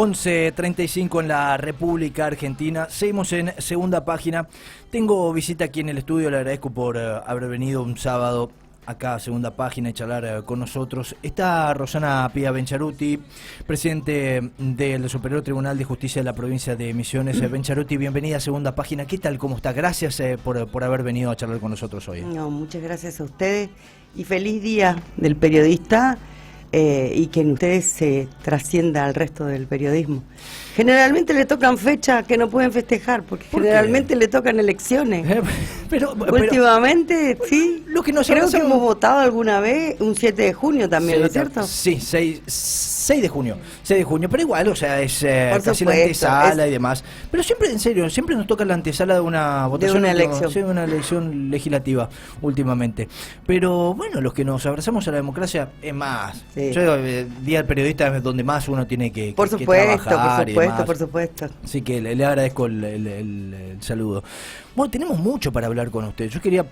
11:35 en la República Argentina. Seguimos en Segunda Página. Tengo visita aquí en el estudio, le agradezco por haber venido un sábado acá a Segunda Página y charlar con nosotros. Está Rosana Pia Bencharuti, presidente del Superior Tribunal de Justicia de la provincia de Misiones. Bencharuti, bienvenida a Segunda Página. ¿Qué tal? ¿Cómo está? Gracias por haber venido a charlar con nosotros hoy. No, muchas gracias a ustedes y feliz día del periodista. Y que en ustedes se trascienda al resto del periodismo. Generalmente le tocan fechas que no pueden festejar, porque generalmente le tocan elecciones. Pero últimamente, sí. Lo que nos creo que hemos votado alguna vez un 7 de junio también, ¿no es cierto? Sí, 6 de junio. 6 de junio, pero igual, o sea, es casi la antesala y demás. Pero siempre, en serio, siempre nos toca la antesala de una votación. De una elección. Sí, una elección legislativa, últimamente. Pero bueno, los que nos abrazamos a la democracia, es más. Sí. Yo, Día del Periodista es donde más uno tiene que trabajar. Por supuesto. Así que le agradezco el saludo. Bueno, tenemos mucho para hablar con usted. Yo quería,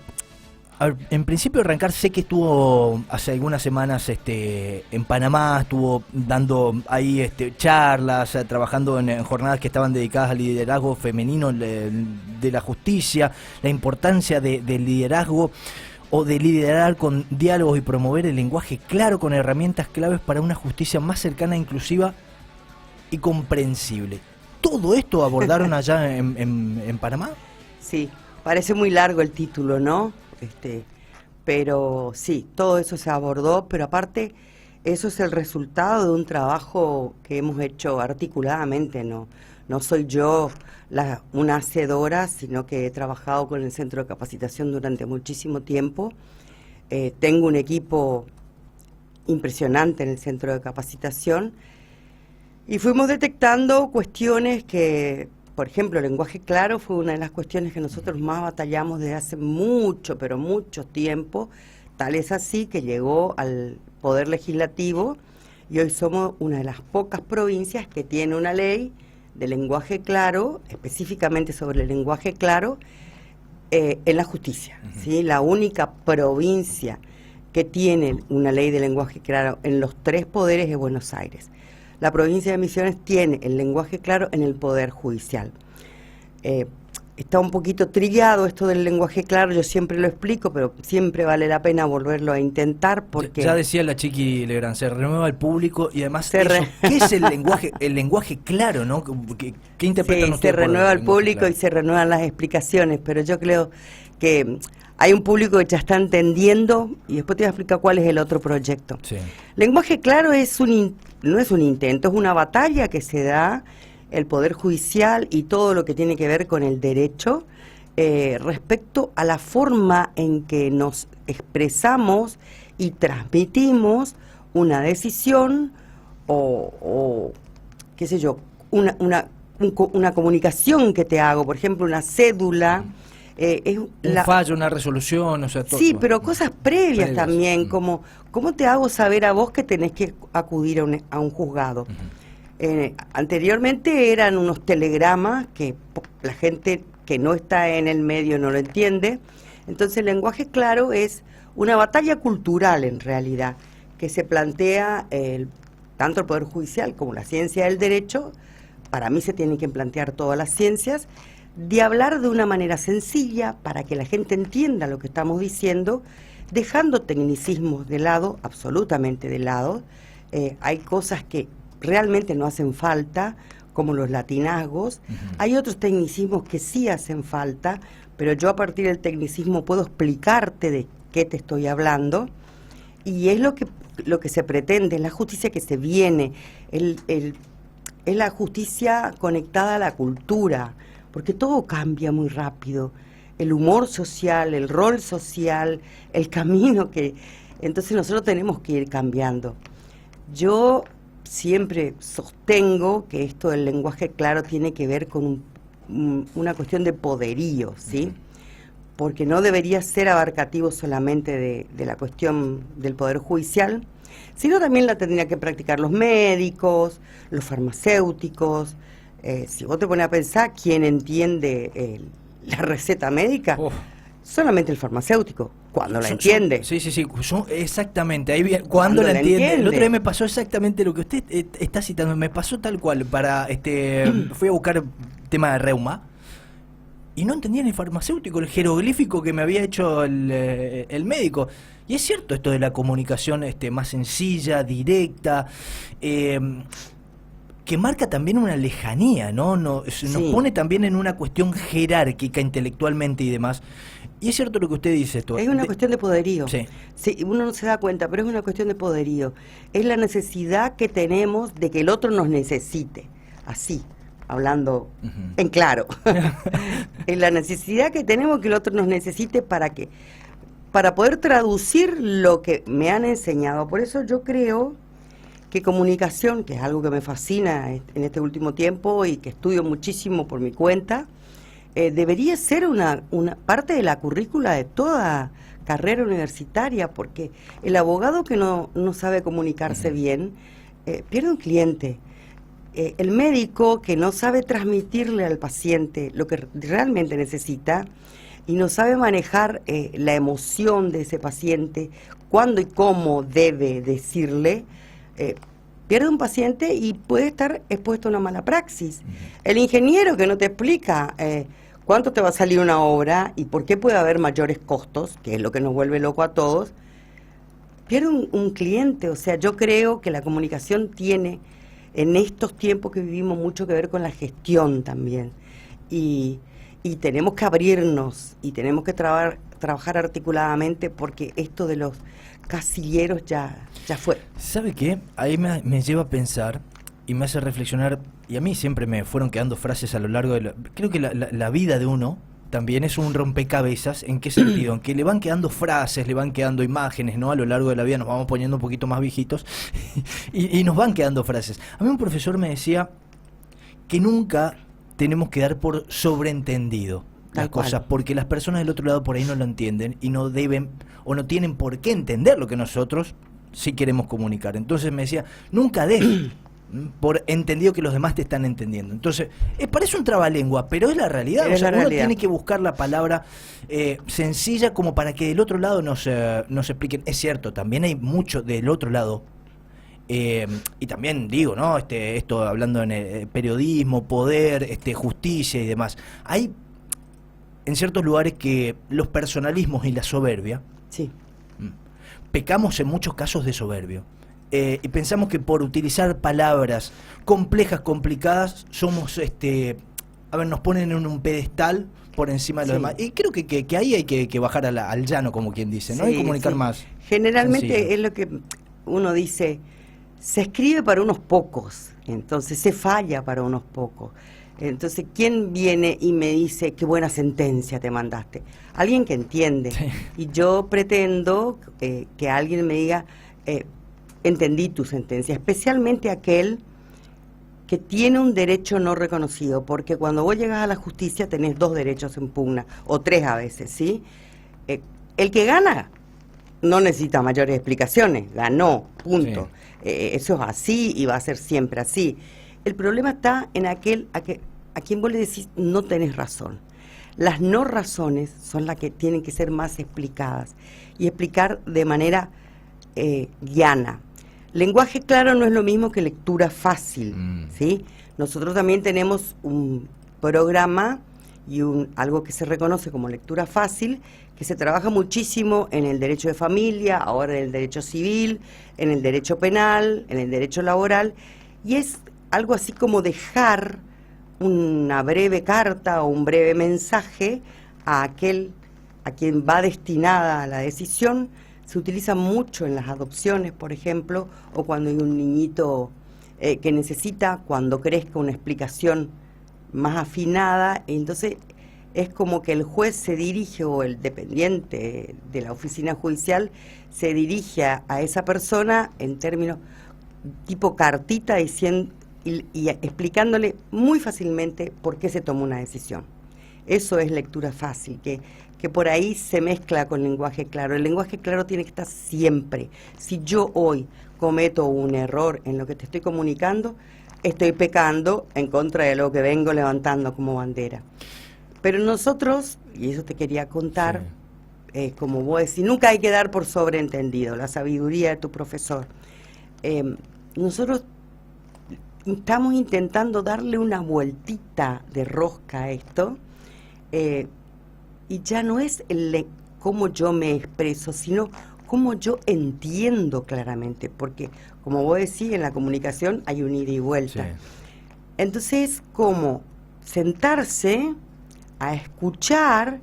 en principio, arrancar. Sé que estuvo hace algunas semanas en Panamá, estuvo dando ahí charlas, trabajando en jornadas que estaban dedicadas al liderazgo femenino de la justicia, la importancia del liderazgo o de liderar con diálogos y promover el lenguaje claro con herramientas claves para una justicia más cercana, inclusiva y comprensible. ¿Todo esto abordaron allá en Panamá? Sí, parece muy largo el título, ¿no? Pero sí, todo eso se abordó, pero aparte eso es el resultado de un trabajo que hemos hecho articuladamente, no soy yo una hacedora, sino que he trabajado con el Centro de Capacitación durante muchísimo tiempo. Tengo un equipo impresionante en el Centro de Capacitación y fuimos detectando cuestiones que, por ejemplo, el lenguaje claro fue una de las cuestiones que nosotros más batallamos desde hace mucho, pero mucho tiempo. Tal es así que llegó al Poder Legislativo y hoy somos una de las pocas provincias que tiene una ley de lenguaje claro, específicamente sobre el lenguaje claro, en la justicia. ¿Sí? La única provincia que tiene una ley de lenguaje claro en los 3 poderes es Buenos Aires. La provincia de Misiones tiene el lenguaje claro en el Poder Judicial. Está un poquito trillado esto del lenguaje claro, yo siempre lo explico, pero siempre vale la pena volverlo a intentar porque... Ya decía la Chiqui Legrand, se renueva el público y además ¿qué es el lenguaje claro, ¿no? ¿Qué interpretan ustedes? Se renueva el público claro? Y se renuevan las explicaciones, pero yo creo que hay un público que ya está entendiendo y después te voy a explicar cuál es el otro proyecto. Sí. Lenguaje claro no es un intento, es una batalla que se da el Poder Judicial y todo lo que tiene que ver con el derecho respecto a la forma en que nos expresamos y transmitimos una decisión o qué sé yo, una comunicación que te hago, por ejemplo, una cédula. Un fallo, una resolución, o sea, todo. Sí, pero cosas previas también, como ¿cómo te hago saber a vos que tenés que acudir a un juzgado? Anteriormente eran unos telegramas que la gente que no está en el medio no lo entiende. Entonces el lenguaje claro es una batalla cultural en realidad, que se plantea tanto el Poder Judicial como la ciencia del derecho. Para mí se tienen que plantear todas las ciencias, de hablar de una manera sencilla para que la gente entienda lo que estamos diciendo, dejando tecnicismos de lado, absolutamente de lado. Hay cosas que realmente no hacen falta, como los latinazgos. Hay otros tecnicismos que sí hacen falta, pero yo a partir del tecnicismo puedo explicarte de qué te estoy hablando, y es lo que se pretende, es la justicia que se viene, es la justicia conectada a la cultura, porque todo cambia muy rápido, el humor social, el rol social, el camino entonces nosotros tenemos que ir cambiando. Yo siempre sostengo que esto del lenguaje claro tiene que ver con una cuestión de poderío, ¿sí? Porque no debería ser abarcativo solamente de la cuestión del Poder Judicial, sino también la tendrían que practicar los médicos, los farmacéuticos. Si vos te pones a pensar, ¿quién entiende la receta médica? Solamente el farmacéutico, cuando la entiende. Sí, exactamente. Ahí cuando la entiende. El otro día me pasó exactamente lo que usted está citando, me pasó tal cual. Fui a buscar tema de reuma y no entendía ni el farmacéutico, el jeroglífico que me había hecho el médico. Y es cierto esto de la comunicación más sencilla, directa, que marca también una lejanía, ¿no? Nos pone también en una cuestión jerárquica intelectualmente y demás. Y es cierto lo que usted dice esto. Es una cuestión de poderío. Sí. Sí, uno no se da cuenta, pero es una cuestión de poderío. Es la necesidad que tenemos de que el otro nos necesite. Así, hablando en claro. Es la necesidad que tenemos que el otro nos necesite para poder traducir lo que me han enseñado. Por eso yo creo que comunicación, que es algo que me fascina en este último tiempo y que estudio muchísimo por mi cuenta, debería ser una parte de la currícula de toda carrera universitaria, porque el abogado que no sabe comunicarse bien pierde un cliente. El médico que no sabe transmitirle al paciente lo que realmente necesita y no sabe manejar la emoción de ese paciente, cuándo y cómo debe decirle, pierde un paciente y puede estar expuesto a una mala praxis. El ingeniero que no te explica cuánto te va a salir una obra y por qué puede haber mayores costos, que es lo que nos vuelve loco a todos, pierde un cliente. O sea, yo creo que la comunicación tiene en estos tiempos que vivimos mucho que ver con la gestión también. Y tenemos que abrirnos y tenemos que trabajar articuladamente, porque esto de los casilleros ya fue. ¿Sabe qué? Ahí me lleva a pensar y me hace reflexionar, y a mí siempre me fueron quedando frases a lo largo de creo que la vida de uno también es un rompecabezas. ¿En qué sentido? En que le van quedando frases, le van quedando imágenes, ¿no? A lo largo de la vida nos vamos poniendo un poquito más viejitos y nos van quedando frases. A mí un profesor me decía que nunca tenemos que dar por sobreentendido las cosas, porque las personas del otro lado por ahí no lo entienden y no deben o no tienen por qué entender lo que nosotros sí queremos comunicar. Entonces me decía, nunca des por entendido que los demás te están entendiendo. Entonces, parece un trabalengua, pero es la realidad. O sea, uno tiene que buscar la palabra sencilla como para que del otro lado nos expliquen. Es cierto, también hay mucho del otro lado. Y también digo, ¿no? Esto hablando en el periodismo, poder, justicia y demás. Hay en ciertos lugares que los personalismos y la soberbia, sí, pecamos en muchos casos de soberbio. Y pensamos que por utilizar palabras complejas, complicadas, somos, nos ponen en un pedestal por encima de los demás. Y creo que ahí hay que bajar al llano, como quien dice, ¿no? Sí, y comunicar más. Generalmente sencillo. Es lo que uno dice, se escribe para unos pocos, entonces se falla para unos pocos. Entonces, ¿quién viene y me dice qué buena sentencia te mandaste? Alguien que entiende. Sí. Y yo pretendo que alguien me diga, entendí tu sentencia, especialmente aquel que tiene un derecho no reconocido, porque cuando vos llegas a la justicia tenés 2 derechos en pugna, o 3 a veces, ¿sí? El que gana no necesita mayores explicaciones, ganó, punto. Sí. Eso es así y va a ser siempre así. El problema está en aquel a quien vos le decís no tenés razón. Las no razones son las que tienen que ser más explicadas y explicar de manera llana. Lenguaje claro no es lo mismo que lectura fácil, ¿sí? Nosotros también tenemos un programa y algo que se reconoce como lectura fácil, que se trabaja muchísimo en el derecho de familia, ahora en el derecho civil, en el derecho penal, en el derecho laboral, y es algo así como dejar una breve carta o un breve mensaje a quien va destinada a la decisión. Se utiliza mucho en las adopciones, por ejemplo, o cuando hay un niñito que necesita, cuando crezca, una explicación más afinada. Entonces es como que el juez se dirige, o el dependiente de la oficina judicial se dirige a esa persona en términos tipo cartita, diciendo y explicándole muy fácilmente por qué se tomó una decisión. Eso es lectura fácil, que por ahí se mezcla con lenguaje claro. El lenguaje claro tiene que estar siempre. Si yo hoy cometo un error en lo que te estoy comunicando, estoy pecando en contra de lo que vengo levantando como bandera. Pero nosotros, y eso te quería contar, como vos decís, nunca hay que dar por sobreentendido la sabiduría de tu profesor. Nosotros estamos intentando darle una vueltita de rosca a esto, y ya no es cómo yo me expreso, sino cómo yo entiendo claramente, porque como vos decís, en la comunicación hay un ida y vuelta. Sí. Entonces, como sentarse a escuchar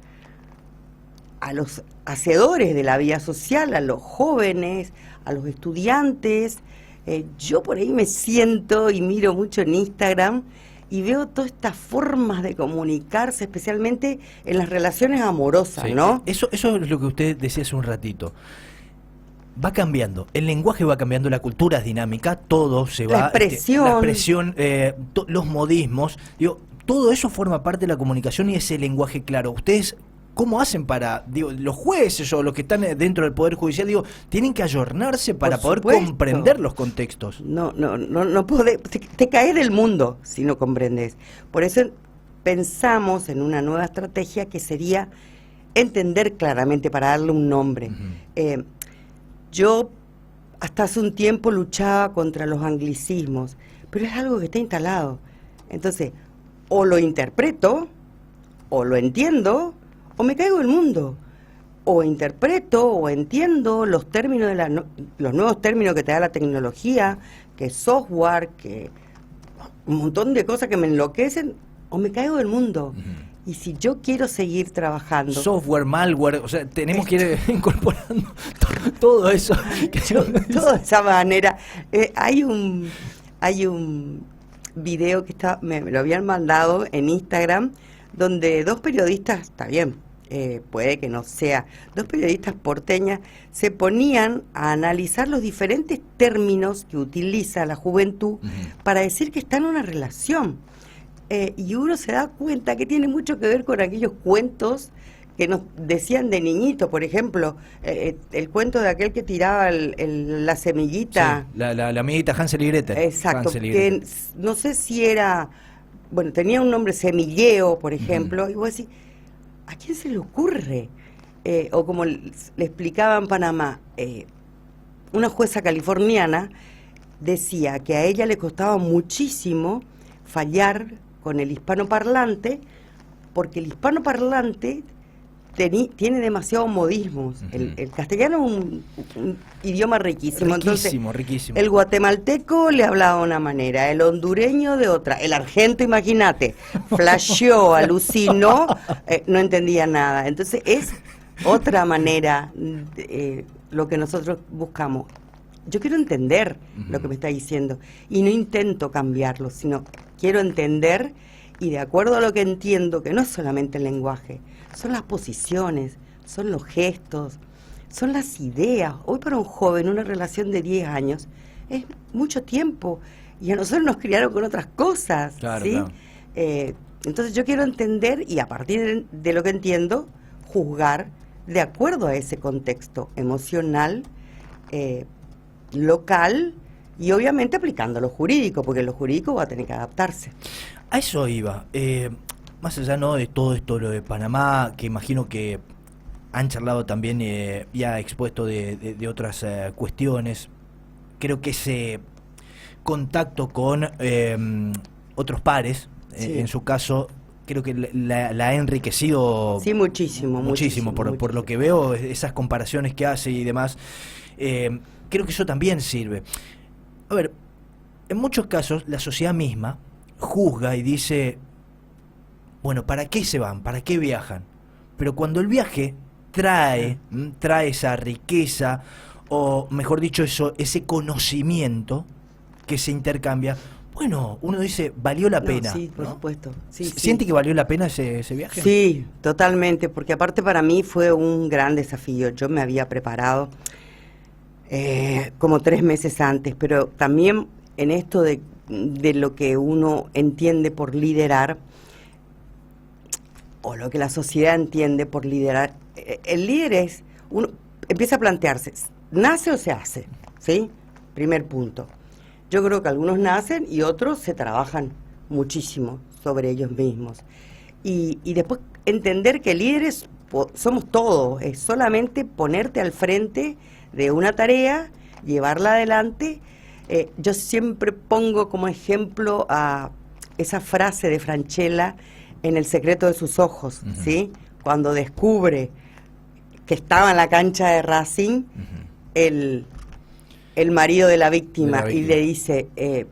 a los hacedores de la vida social, a los jóvenes, a los estudiantes. Yo por ahí me siento y miro mucho en Instagram y veo todas estas formas de comunicarse, especialmente en las relaciones amorosas, Sí, ¿no? eso es lo que usted decía hace un ratito. Va cambiando, el lenguaje va cambiando, la cultura es dinámica, todo se va... La expresión. Los modismos, digo, todo eso forma parte de la comunicación y ese lenguaje claro. Ustedes, ¿cómo hacen para, digo, los jueces o los que están dentro del Poder Judicial, digo, tienen que ayornarse para poder comprender los contextos? No podés, te caes del mundo si no comprendes. Por eso pensamos en una nueva estrategia que sería entender claramente, para darle un nombre. Yo hasta hace un tiempo luchaba contra los anglicismos, pero es algo que está instalado. Entonces, o lo interpreto, o lo entiendo, o me caigo del mundo. O interpreto, o entiendo los términos de los nuevos términos que te da la tecnología, que software, que un montón de cosas que me enloquecen, o me caigo del mundo. Y si yo quiero seguir trabajando... Software, malware, o sea, tenemos que ir incorporando todo eso. Toda esa manera. Hay un video que me lo habían mandado en Instagram, donde dos periodistas, está bien, puede que no sea, dos periodistas porteñas se ponían a analizar los diferentes términos que utiliza la juventud para decir que está en una relación. Y uno se da cuenta que tiene mucho que ver con aquellos cuentos que nos decían de niñito, por ejemplo, el cuento de aquel que tiraba la semillita. Sí, la amiguita Hansel y Gretel. Exacto, Hansel y Gretel. que no sé si era, bueno, tenía un nombre, semilleo, por ejemplo, y vos decís, ¿a quién se le ocurre? O como le explicaba en Panamá, una jueza californiana decía que a ella le costaba muchísimo fallar con el hispanoparlante, porque el hispanoparlante tiene demasiados modismos. El castellano es un idioma riquísimo. Entonces, riquísimo. El guatemalteco le hablaba de una manera, el hondureño de otra, el argento, imagínate, flasheó, alucinó, no entendía nada. Entonces es otra manera lo que nosotros buscamos. Yo quiero entender lo que me está diciendo y no intento cambiarlo, sino quiero entender, y de acuerdo a lo que entiendo, que no es solamente el lenguaje, son las posiciones, son los gestos, son las ideas. Hoy para un joven una relación de 10 años es mucho tiempo y a nosotros nos criaron con otras cosas, claro, ¿sí? Claro. Entonces yo quiero entender y a partir de lo que entiendo, juzgar de acuerdo a ese contexto emocional, local y obviamente aplicando lo jurídico, porque lo jurídico va a tener que adaptarse. A eso iba. Más allá no de todo esto, lo de Panamá, que imagino que han charlado también y ha expuesto de otras cuestiones, creo que ese contacto con otros pares, Sí. en su caso, creo que la ha enriquecido Sí, muchísimo. Por lo que veo, esas comparaciones que hace y demás, creo que eso también sirve. A ver, en muchos casos la sociedad misma juzga y dice, bueno, ¿para qué se van? ¿Para qué viajan? Pero cuando el viaje trae esa riqueza, o mejor dicho, ese conocimiento que se intercambia, bueno, uno dice, valió la pena. Sí, por ¿no? supuesto. Sí, ¿Siente que valió la pena ese viaje? Sí, totalmente, porque aparte para mí fue un gran desafío. Yo me había preparado como 3 meses antes, pero también en esto de lo que uno entiende por liderar, o lo que la sociedad entiende por liderar, el líder es, uno empieza a plantearse, ¿nace o se hace? ¿Sí? Primer punto. Yo creo que algunos nacen y otros se trabajan muchísimo sobre ellos mismos. Y después entender que líderes somos todos, es solamente ponerte al frente de una tarea, llevarla adelante. Yo siempre pongo como ejemplo a esa frase de Francella en El secreto de sus ojos, ¿sí? Cuando descubre que estaba en la cancha de Racing, el marido de la víctima, y le dice,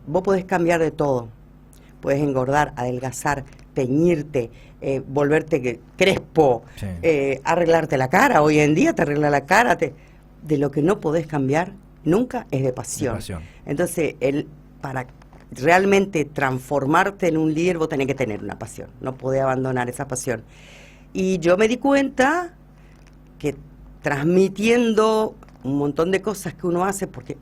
vos podés cambiar de todo, podés engordar, adelgazar, teñirte, volverte crespo, sí, arreglarte la cara. Hoy en día te arregla la cara. De lo que no podés cambiar nunca es de pasión. Entonces, para realmente transformarte en un líder, vos tenés que tener una pasión, no podés abandonar esa pasión. Y yo me di cuenta que transmitiendo un montón de cosas que uno hace, porque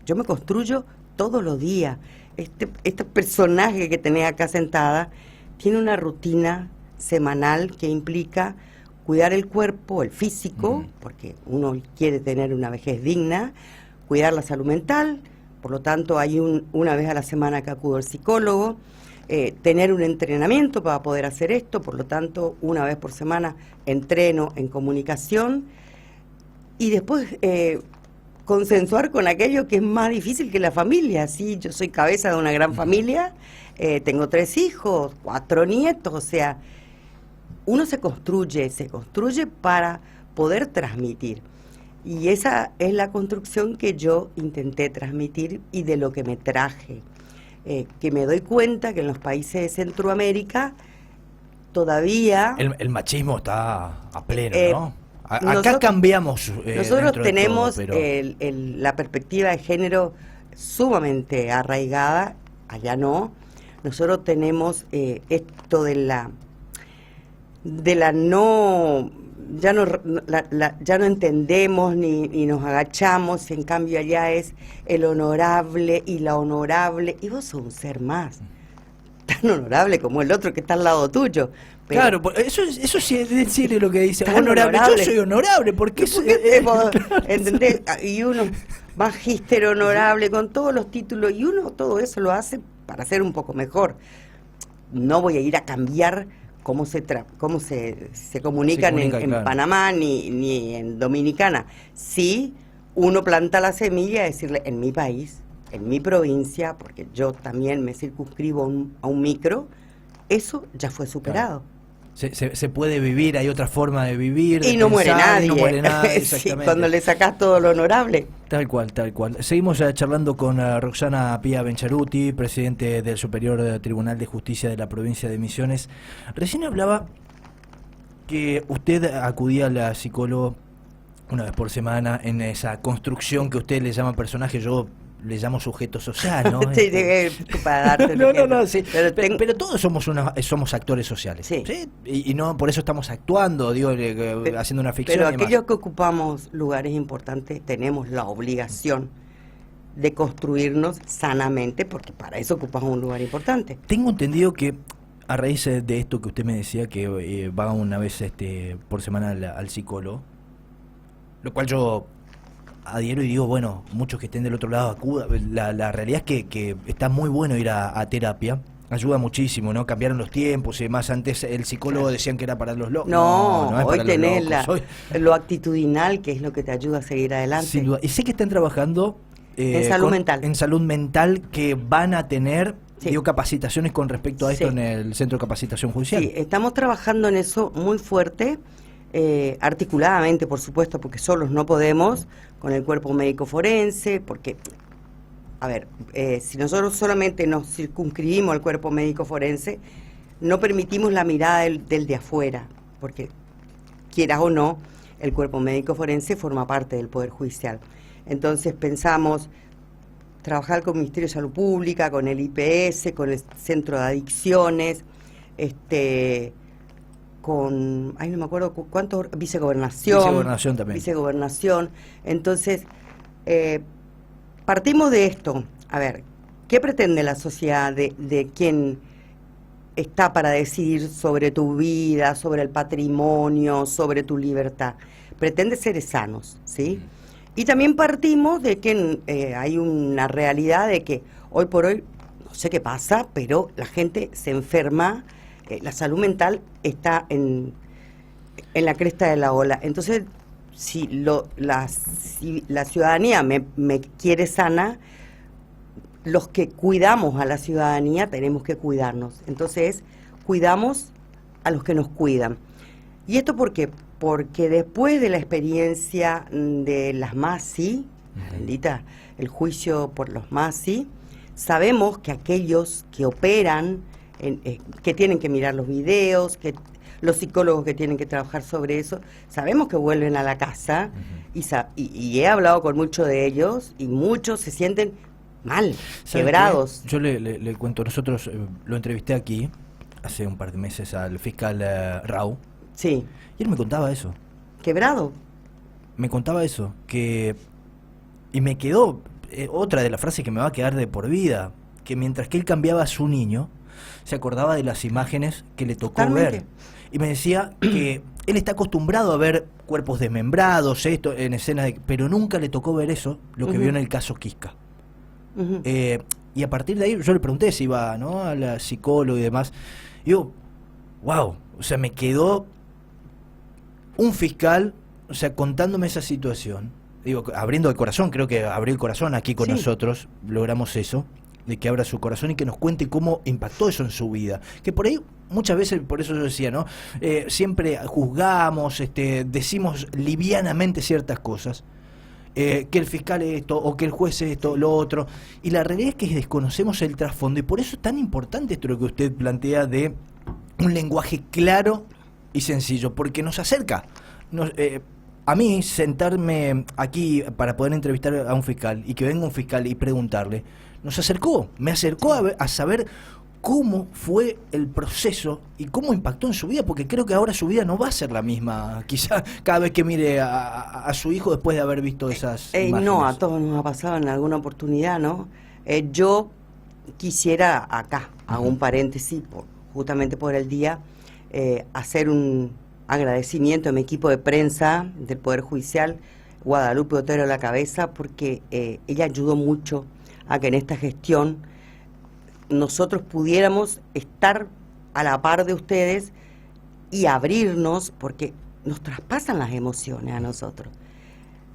yo me construyo todos los días. Este personaje que tenés acá sentada tiene una rutina semanal que implica cuidar el cuerpo, el físico, porque uno quiere tener una vejez digna, cuidar la salud mental, por lo tanto hay una vez a la semana que acudo al psicólogo, tener un entrenamiento para poder hacer esto, por lo tanto una vez por semana entreno en comunicación, y después consensuar con aquello que es más difícil que la familia. Sí, yo soy cabeza de una gran familia, tengo 3 hijos, 4 nietos, o sea, uno se construye para poder transmitir. Y esa es la construcción que yo intenté transmitir y de lo que me traje. Que me doy cuenta que en los países de Centroamérica todavía... El machismo está a pleno, ¿no? Acá cambiamos. Nosotros tenemos todo, pero... la perspectiva de género sumamente arraigada, allá no. Nosotros tenemos esto de la no... Ya no entendemos ni nos agachamos, en cambio allá es el honorable y la honorable, y vos sos un ser más, tan honorable como el otro que está al lado tuyo. Pero claro, eso sí es lo que dice, honorable. Yo soy honorable, porque ¿entendés? Y uno, magíster honorable, con todos los títulos, y uno todo eso lo hace para ser un poco mejor. No voy a ir a cambiar cómo se comunican en claro, Panamá ni en Dominicana. Sí, uno planta la semilla, decirle, en mi país, en mi provincia, porque yo también me circunscribo a un micro, eso ya fue superado. Claro. Se puede vivir, hay otra forma de vivir. Y no muere nadie. No muere nadie, sí, cuando le sacás todo lo honorable. Tal cual, tal cual. Seguimos charlando con Roxana Pía Bencharuti, presidente del Superior Tribunal de Justicia de la provincia de Misiones. Recién hablaba que usted acudía a la psicóloga una vez por semana en esa construcción que usted le llama personaje, yo le llamo sujeto social, ¿no? Sí, para darte no, sí. Pero todos somos actores sociales, sí. ¿sí? Y no por eso estamos actuando, digo, haciendo una ficción. Pero aquellos que ocupamos lugares importantes tenemos la obligación de construirnos sanamente, porque para eso ocupamos un lugar importante. Tengo entendido que a raíz de esto que usted me decía, que va una vez por semana al psicólogo, lo cual yo adhiero y digo, bueno, muchos que estén del otro lado acudan. La realidad es que está muy bueno ir a terapia, ayuda muchísimo, ¿no? Cambiaron los tiempos y demás. Antes el psicólogo decían que era para los locos. No, es hoy para tenés los locos. lo actitudinal, que es lo que te ayuda a seguir adelante. Sin duda. Y sé que están trabajando en salud mental. En salud mental, que van a tener capacitaciones con respecto a esto en el Centro de Capacitación Judicial. Sí, estamos trabajando en eso muy fuerte. Articuladamente, por supuesto, porque solos no podemos, con el cuerpo médico forense, porque, a ver, si nosotros solamente nos circunscribimos al cuerpo médico forense, no permitimos la mirada del de afuera, porque, quieras o no, el cuerpo médico forense forma parte del Poder Judicial. Entonces pensamos trabajar con el Ministerio de Salud Pública, con el IPS, con el Centro de Adicciones, con, no me acuerdo cuántos, vicegobernación también. Vicegobernación. Entonces, partimos de esto. A ver, ¿qué pretende la sociedad de quien está para decidir sobre tu vida, sobre el patrimonio, sobre tu libertad? Pretende seres sanos, ¿sí? Y también partimos de que hay una realidad de que hoy por hoy, no sé qué pasa, pero la gente se enferma la salud mental está en la cresta de la ola. Entonces, si la ciudadanía me quiere sana, los que cuidamos a la ciudadanía tenemos que cuidarnos. Entonces, cuidamos a los que nos cuidan. ¿Y esto por qué? Porque después de la experiencia de las Masi, bendita, el juicio por los Masi, sabemos que aquellos que operan, que tienen que mirar los videos, que los psicólogos que tienen que trabajar sobre eso, sabemos que vuelven a la casa y he hablado con muchos de ellos y muchos se sienten mal, quebrados. Yo le cuento, nosotros lo entrevisté aquí hace un par de meses al fiscal Rau. Sí. Y él me contaba eso. ¿Quebrado? Me contaba eso, y me quedó otra de las frases que me va a quedar de por vida, que mientras que él cambiaba a su niño, se acordaba de las imágenes que le tocó ver. Y me decía que él está acostumbrado a ver cuerpos desmembrados, esto en escenas, pero nunca le tocó ver eso, lo que vio en el caso Quisca. Y a partir de ahí yo le pregunté si iba, ¿no?, a la psicóloga y demás. Y digo, wow, o sea, me quedó un fiscal, o sea, contándome esa situación. Digo, abriendo el corazón, creo que abrió el corazón aquí con nosotros, logramos eso, de que abra su corazón y que nos cuente cómo impactó eso en su vida. Que por ahí, muchas veces, por eso yo decía, ¿no?, siempre juzgamos, decimos livianamente ciertas cosas. Que el fiscal esto, o que el juez esto, lo otro, y la realidad es que desconocemos el trasfondo, y por eso es tan importante esto lo que usted plantea de un lenguaje claro y sencillo, porque nos acerca. A mí, sentarme aquí para poder entrevistar a un fiscal, y que venga un fiscal y preguntarle, me acercó a saber cómo fue el proceso y cómo impactó en su vida, porque creo que ahora su vida no va a ser la misma, quizá cada vez que mire a su hijo después de haber visto esas imágenes. No, a todos nos ha pasado en alguna oportunidad, ¿no? Yo quisiera acá, hago un paréntesis, justamente por el día, hacer un agradecimiento a mi equipo de prensa del Poder Judicial, Guadalupe Otero a la cabeza, porque ella ayudó mucho a que en esta gestión nosotros pudiéramos estar a la par de ustedes y abrirnos, porque nos traspasan las emociones a nosotros,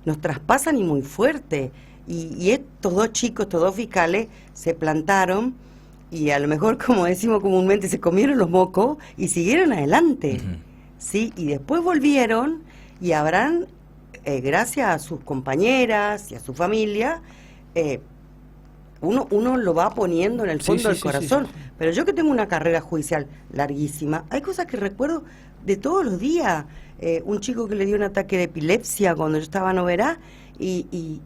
nos traspasan y muy fuerte, y estos dos chicos, estos dos fiscales se plantaron y a lo mejor, como decimos comúnmente, se comieron los mocos y siguieron adelante, ¿sí? Y después volvieron y habrán, gracias a sus compañeras y a su familia, uno lo va poniendo en el fondo del corazón. Pero yo que tengo una carrera judicial larguísima, hay cosas que recuerdo de todos los días. Un chico que le dio un ataque de epilepsia cuando yo estaba en Oberá, y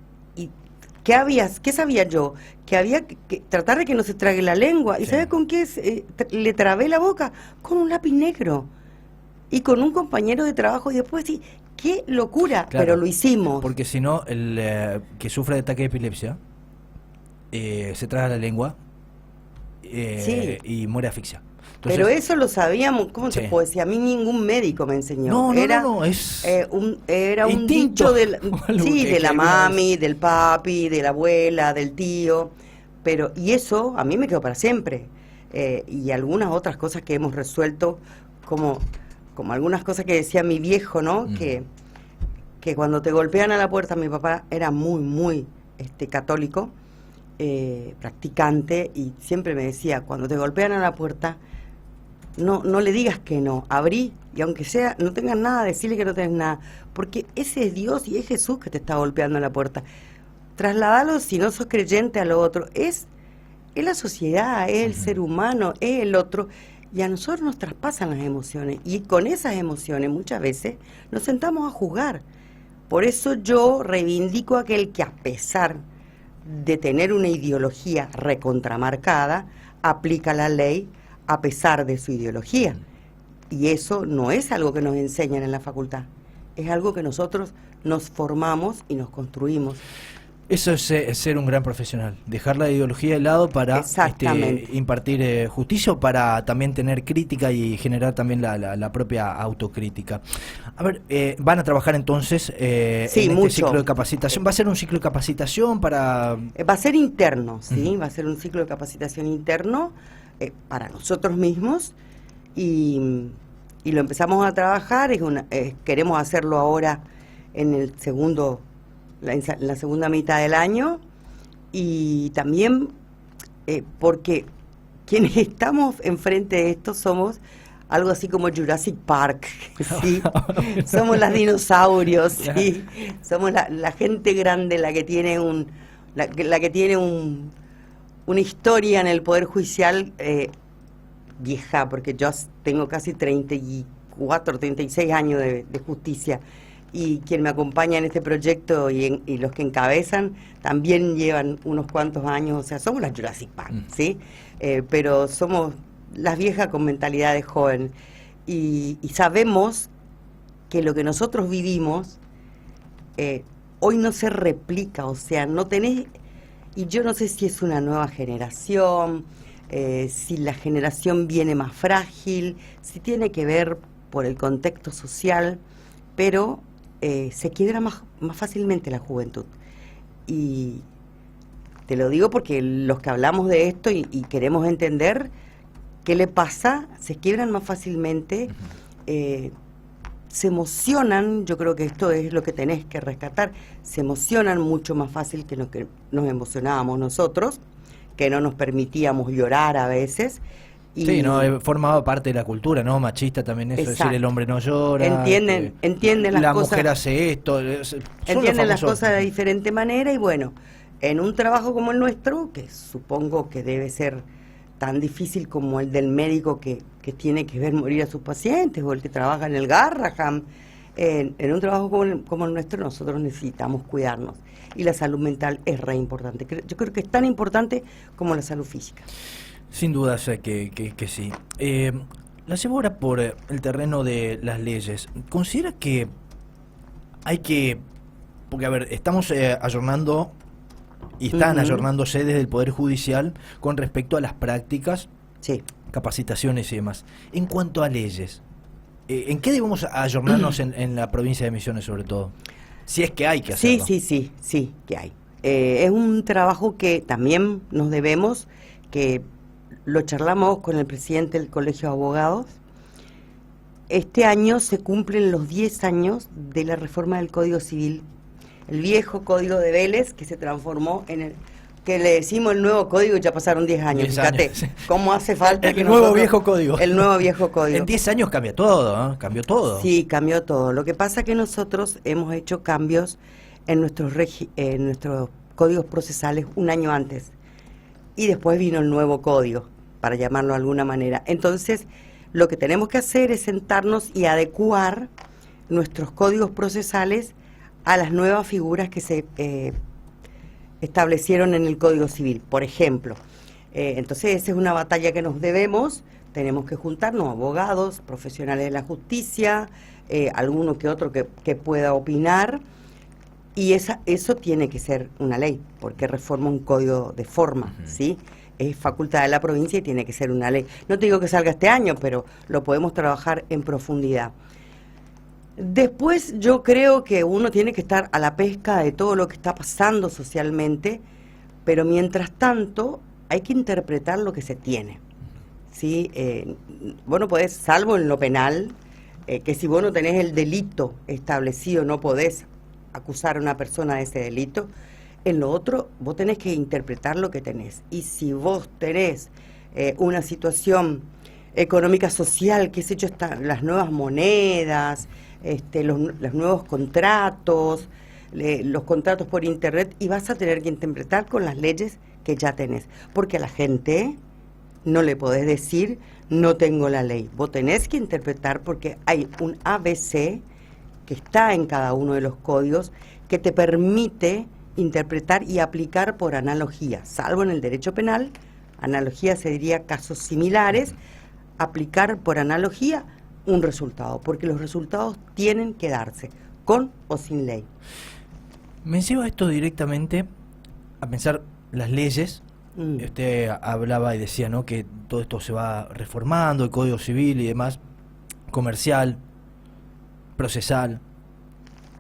¿qué sabía yo? Que había que tratar de que no se trague la lengua. ¿Y sabes con qué le trabé la boca? Con un lápiz negro. Y con un compañero de trabajo, y después sí, ¡qué locura! Claro, pero lo hicimos. Porque si no, el que sufre de ataque de epilepsia se traga la lengua y muere asfixia. Entonces, pero eso lo sabíamos, ¿cómo se puede decir? A mí ningún médico me enseñó. No, es era un dicho de la mami, del papi, de la abuela, del tío, pero y eso a mí me quedó para siempre. Y algunas otras cosas que hemos resuelto, como algunas cosas que decía mi viejo, ¿no? Que cuando te golpean a la puerta, mi papá era muy católico, practicante, y siempre me decía, cuando te golpean a la puerta, no le digas que no, abrí, y aunque sea, no tengas nada, decirle que no tenés nada, porque ese es Dios y es Jesús que te está golpeando a la puerta. Trasladalo, si no sos creyente, a lo otro. Es la sociedad, es el ser humano, es el otro, y a nosotros nos traspasan las emociones, y con esas emociones muchas veces nos sentamos a juzgar. Por eso yo reivindico a aquel que, a pesar de tener una ideología recontramarcada, aplica la ley a pesar de su ideología. Y eso no es algo que nos enseñan en la facultad, es algo que nosotros nos formamos y nos construimos. Eso es ser un gran profesional, dejar la ideología de lado para impartir justicia, o para también tener crítica y generar también la propia autocrítica. A ver, van a trabajar entonces en este ciclo de capacitación. ¿Va a ser un ciclo de capacitación para...? Va a ser interno, ¿sí? Va a ser un ciclo de capacitación interno para nosotros mismos, y lo empezamos a trabajar. Queremos hacerlo ahora en el la segunda mitad del año, y también porque quienes estamos enfrente de esto somos algo así como Jurassic Park, ¿sí? Somos los dinosaurios, ¿sí? Somos la gente grande, la que tiene una historia en el Poder Judicial vieja, porque yo tengo casi 34, 36 años de justicia, y quien me acompaña en este proyecto y los que encabezan también llevan unos cuantos años. O sea, somos las Jurassic Park, ¿sí? Pero somos las viejas con mentalidad de joven, y sabemos que lo que nosotros vivimos hoy no se replica. O sea, no tenés, y yo no sé si es una nueva generación, si la generación viene más frágil, si tiene que ver por el contexto social, pero se quiebra más fácilmente la juventud. Y te lo digo porque los que hablamos de esto y queremos entender qué le pasa, se quiebran más fácilmente, se emocionan. Yo creo que esto es lo que tenés que rescatar: se emocionan mucho más fácil que lo que nos emocionábamos nosotros, que no nos permitíamos llorar a veces. Sí, no, formaba parte de la cultura, ¿no? Machista también eso, decir el hombre no llora. Entienden las la cosas. La mujer hace esto. Entienden las cosas de diferente manera, y bueno, en un trabajo como el nuestro, que supongo que debe ser tan difícil como el del médico que tiene que ver morir a sus pacientes, o el que trabaja en el Garraham, en un trabajo como el nuestro nosotros necesitamos cuidarnos, y la salud mental es re importante. Yo creo que es tan importante como la salud física. Sin duda sé que sí. La llevo ahora por el terreno de las leyes. ¿Considera que hay que...? Porque, a ver, estamos ayornando y están ayornándose desde el Poder Judicial con respecto a las prácticas, sí, capacitaciones y demás. En cuanto a leyes, ¿en qué debemos ayornarnos en la provincia de Misiones, sobre todo? Si es que hay que hacerlo. Sí, que hay. Es un trabajo que también nos debemos, que lo charlamos con el presidente del Colegio de Abogados. Este año se cumplen los 10 años de la reforma del Código Civil, el viejo Código de Vélez, que se transformó en el que le decimos el nuevo código. Ya pasaron 10 años, 10 fíjate años, sí. Cómo hace falta el nuevo viejo código. El nuero viejo código. En 10 años cambia todo, ¿eh? Cambió todo. Sí, cambió todo. Lo que pasa es que nosotros hemos hecho cambios en nuestros códigos procesales un año antes, y después vino el nuevo código, para llamarlo de alguna manera. Entonces, lo que tenemos que hacer es sentarnos y adecuar nuestros códigos procesales a las nuevas figuras que se establecieron en el Código Civil, por ejemplo. Entonces, esa es una batalla que nos debemos. Tenemos que juntarnos, abogados, profesionales de la justicia, alguno que otro que pueda opinar, y eso tiene que ser una ley, porque reforma un código de forma, ¿sí? Es facultad de la provincia y tiene que ser una ley. No te digo que salga este año, pero lo podemos trabajar en profundidad. Después yo creo que uno tiene que estar a la pesca de todo lo que está pasando socialmente, pero mientras tanto hay que interpretar lo que se tiene, ¿sí? Vos no podés, salvo en lo penal, que si vos no tenés el delito establecido no podés acusar a una persona de ese delito. En lo otro, vos tenés que interpretar lo que tenés. Y si vos tenés una situación económica, social, qué sé yo, las nuevas monedas, los nuevos contratos, los contratos por internet, y vas a tener que interpretar con las leyes que ya tenés. Porque a la gente no le podés decir, no tengo la ley. Vos tenés que interpretar, porque hay un ABC que está en cada uno de los códigos que te permite interpretar y aplicar por analogía, salvo en el derecho penal. Analogía se diría casos similares, aplicar por analogía un resultado, porque los resultados tienen que darse, con o sin ley. Me lleva esto directamente a pensar las leyes. Usted hablaba y decía, ¿no?, que todo esto se va reformando, el Código Civil y demás, comercial, procesal,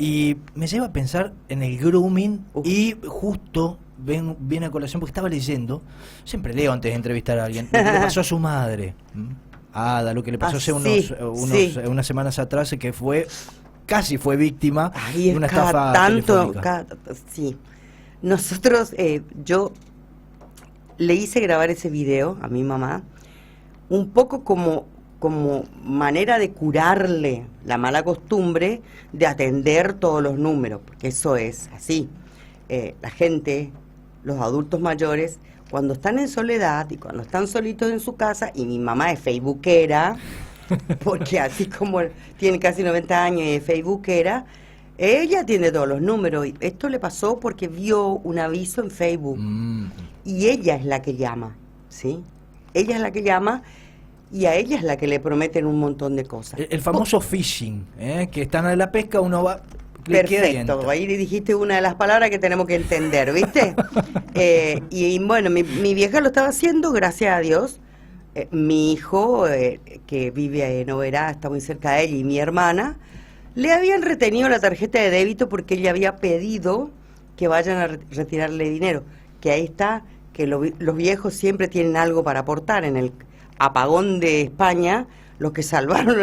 y me lleva a pensar en el grooming. Y justo viene a colación porque estaba leyendo, siempre leo antes de entrevistar a alguien, lo que le pasó a su madre. Ada, lo que le pasó hace sí. unas semanas atrás, que casi fue víctima Ahí de una cada estafa tanto, telefónica. sí. Nosotros, yo le hice grabar ese video a mi mamá, un poco como manera de curarle la mala costumbre de atender todos los números, porque eso es así. La gente, los adultos mayores, cuando están en soledad y cuando están solitos en su casa, y mi mamá es facebookera, porque así como tiene casi 90 años y es facebookera, ella tiene todos los números. Y esto le pasó porque vio un aviso en Facebook y ella es la que llama, ¿sí? Ella es la que llama y a ella es la que le prometen un montón de cosas. El famoso phishing, que están a la pesca, uno va... Perfecto, ahí dijiste una de las palabras que tenemos que entender, ¿viste? Y bueno, mi vieja lo estaba haciendo, gracias a Dios. Mi hijo, que vive en Oberá, está muy cerca de ella, y mi hermana, le habían retenido la tarjeta de débito porque ella había pedido que vayan a retirarle dinero. Que ahí está, que los viejos siempre tienen algo para aportar. En el apagón de España, los que salvaron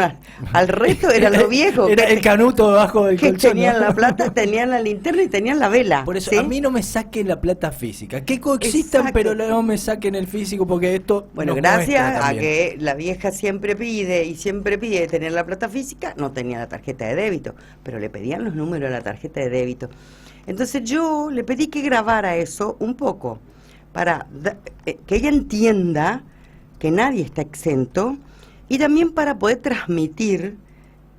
al resto eran los viejos. Era el canuto debajo del colchón. Tenían ¿no? la plata, tenían la linterna y tenían la vela. Por eso, ¿sí? a mí no me saquen la plata física. Que coexistan, pero no me saquen el físico, porque esto. Bueno, gracias a que la vieja siempre pide tener la plata física, no tenía la tarjeta de débito, pero le pedían los números de la tarjeta de débito. Entonces yo le pedí que grabara eso un poco, para que ella entienda que nadie está exento, y también para poder transmitir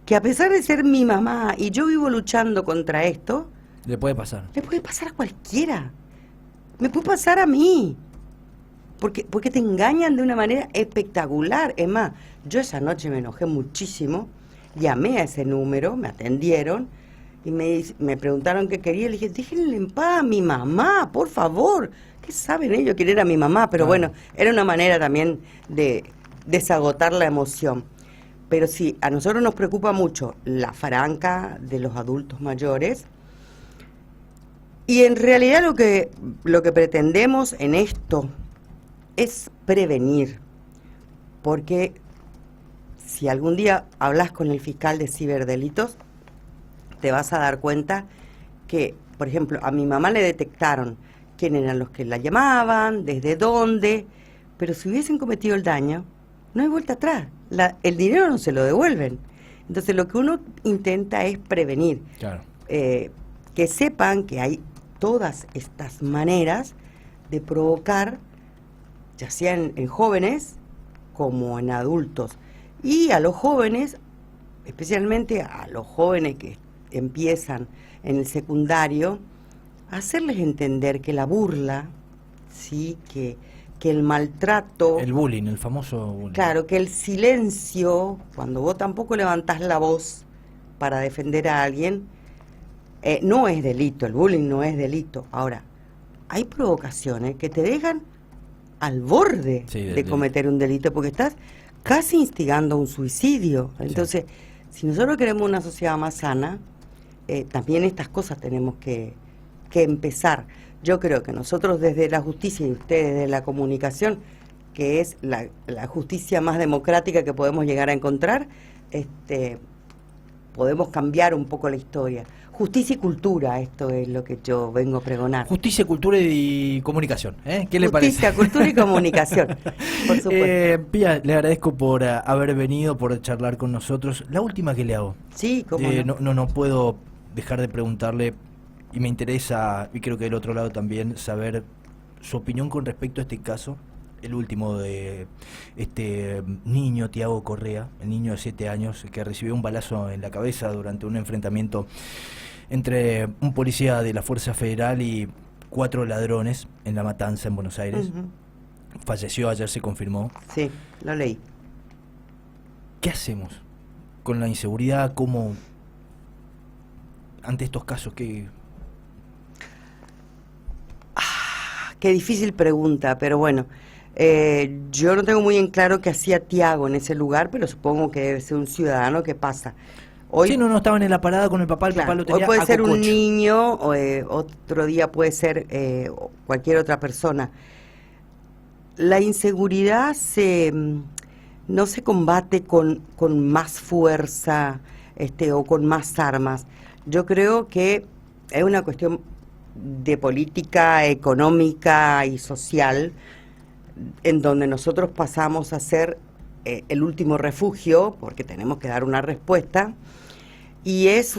que a pesar de ser mi mamá y yo vivo luchando contra esto, le puede pasar. Le puede pasar a cualquiera. Me puede pasar a mí. Porque te engañan de una manera espectacular. Es más, yo esa noche me enojé muchísimo, llamé a ese número, me atendieron y me preguntaron qué quería. Le dije, déjenle en paz a mi mamá, por favor. ¿Qué saben ellos quién era mi mamá? Pero bueno, era una manera también de desagotar la emoción. Pero sí, a nosotros nos preocupa mucho la franca de los adultos mayores, y en realidad lo que pretendemos en esto es prevenir, porque si algún día hablas con el fiscal de ciberdelitos, te vas a dar cuenta que, por ejemplo, a mi mamá le detectaron quién eran los que la llamaban, desde dónde, pero si hubiesen cometido el daño, no hay vuelta atrás. El dinero no se lo devuelven. Entonces lo que uno intenta es prevenir. Claro. Que sepan que hay todas estas maneras de provocar, ya sea en jóvenes como en adultos. Y a los jóvenes, especialmente a los jóvenes que empiezan en el secundario, hacerles entender que la burla, sí, que el maltrato, el bullying, el famoso bullying. Claro, que el silencio, cuando vos tampoco levantás la voz para defender a alguien, no es delito, el bullying no es delito. Ahora, hay provocaciones que te dejan al borde de cometer un delito, porque estás casi instigando a un suicidio. Entonces, si nosotros queremos una sociedad más sana, también estas cosas tenemos que empezar. Yo creo que nosotros desde la justicia y ustedes desde la comunicación, que es la justicia más democrática que podemos llegar a encontrar, podemos cambiar un poco la historia. Justicia y cultura, esto es lo que yo vengo a pregonar. Justicia, cultura y comunicación, ¿qué le parece? Justicia, cultura y comunicación, por supuesto. Pía, le agradezco por haber venido, por charlar con nosotros. La última que le hago. Sí, cómo no. No puedo dejar de preguntarle, y me interesa, y creo que del otro lado también, saber su opinión con respecto a este caso, el último de este niño, Tiago Correa, el niño de 7 años, que recibió un balazo en la cabeza durante un enfrentamiento entre un policía de la Fuerza Federal y 4 ladrones en La Matanza, en Buenos Aires. Falleció, ayer se confirmó. Sí, lo leí. ¿Qué hacemos con la inseguridad? ¿Cómo ante estos casos que... Qué difícil pregunta, pero bueno, yo no tengo muy en claro qué hacía Tiago en ese lugar, pero supongo que debe ser un ciudadano que pasa. Hoy, sí, no estaban en la parada con el papá, claro, papá lo tenía. Hoy puede a ser cococho. un niño, o, otro día puede ser cualquier otra persona. La inseguridad no se combate con más fuerza o con más armas. Yo creo que es una cuestión de política económica y social, en donde nosotros pasamos a ser el último refugio, porque tenemos que dar una respuesta, y es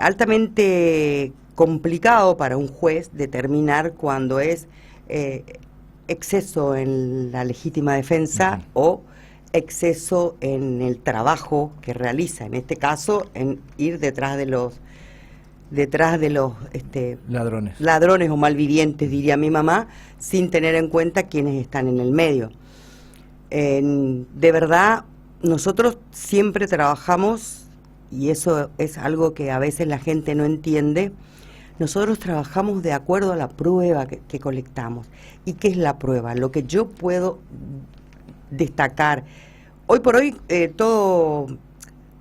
altamente complicado para un juez determinar cuando es exceso en la legítima defensa o exceso en el trabajo que realiza, en este caso en ir detrás de los ladrones o malvivientes, diría mi mamá, sin tener en cuenta quienes están en el medio. De verdad, nosotros siempre trabajamos, y eso es algo que a veces la gente no entiende, nosotros trabajamos de acuerdo a la prueba que colectamos. ¿Y qué es la prueba? Lo que yo puedo destacar. Hoy por hoy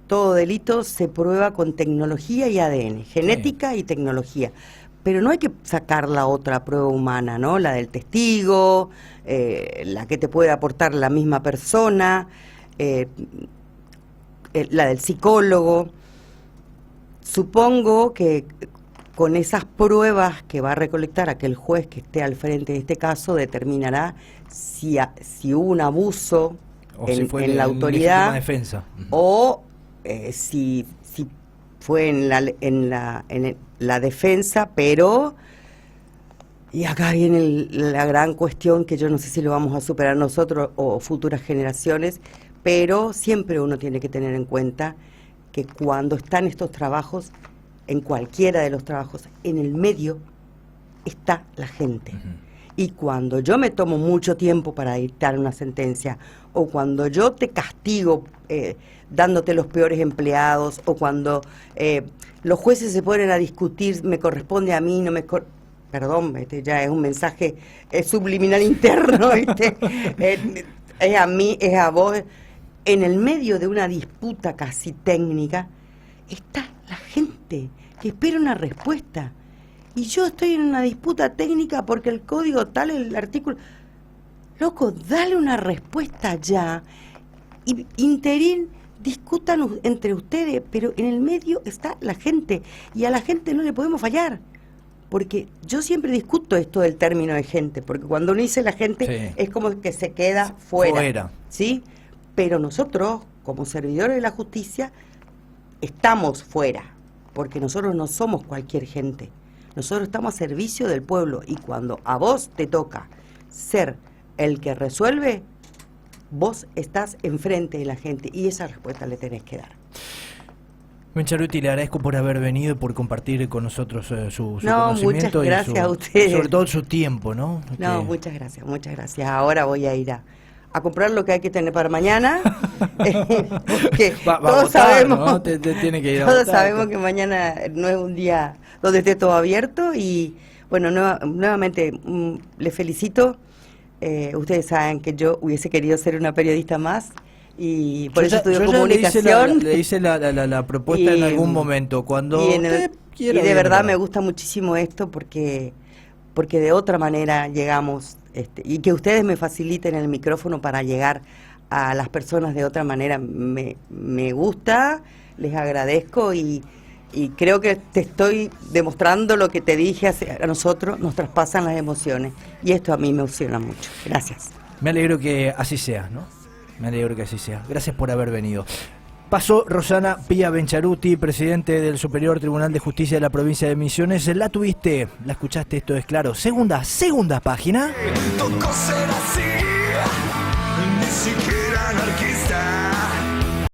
todo delito se prueba con tecnología y ADN, genética y tecnología. Pero no hay que sacar la otra prueba humana, ¿no? La del testigo, la que te puede aportar la misma persona, la del psicólogo. Supongo que con esas pruebas que va a recolectar aquel juez que esté al frente de este caso, determinará si hubo un abuso en la autoridad defensa. O si fue en la defensa, pero, y acá viene la gran cuestión que yo no sé si lo vamos a superar nosotros o futuras generaciones, pero siempre uno tiene que tener en cuenta que cuando están estos trabajos, en cualquiera de los trabajos, en el medio está la gente. Y cuando yo me tomo mucho tiempo para dictar una sentencia, o cuando yo te castigo dándote los peores empleados, o cuando los jueces se ponen a discutir, me corresponde a mí, no me perdón, ya es un mensaje subliminal interno, es a mí, es a vos. En el medio de una disputa casi técnica está la gente que espera una respuesta. Y yo estoy en una disputa técnica porque el código tal, el artículo... Loco, dale una respuesta ya. Y interín, discutan entre ustedes, pero en el medio está la gente. Y a la gente no le podemos fallar. Porque yo siempre discuto esto del término de gente, porque cuando uno dice la gente es como que se queda fuera. ¿Sí? Pero nosotros, como servidores de la justicia, estamos fuera, porque nosotros no somos cualquier gente. Nosotros estamos a servicio del pueblo, y cuando a vos te toca ser el que resuelve, vos estás enfrente de la gente, y esa respuesta le tenés que dar. Bencharuti, le agradezco por haber venido y por compartir con nosotros su conocimiento. Muchas gracias a ustedes. Sobre todo su tiempo, ¿no? No, muchas gracias, muchas gracias. Ahora voy a ir a comprar lo que hay que tener para mañana, porque todos sabemos, ¿no? Tiene que ir a todos votar. Sabemos que mañana no es un día donde esté todo abierto, y bueno, nuevamente les felicito. Ustedes saben que yo hubiese querido ser una periodista más, y por eso estudio comunicación. Le hice la propuesta en algún momento, cuando usted quiera. Y de verdad me gusta muchísimo esto, porque de otra manera llegamos, y que ustedes me faciliten el micrófono para llegar a las personas de otra manera, me gusta, les agradezco, y creo que te estoy demostrando lo que te dije, a nosotros nos traspasan las emociones, y esto a mí me emociona mucho. Gracias. Me alegro que así sea, ¿no? Me alegro que así sea. Gracias por haber venido. Pasó Rosana Pía Bencharuti, presidente del Superior Tribunal de Justicia de la provincia de Misiones. La tuviste, la escuchaste, esto es claro. Segunda página. Tocó ser así, ni siquiera anarquía.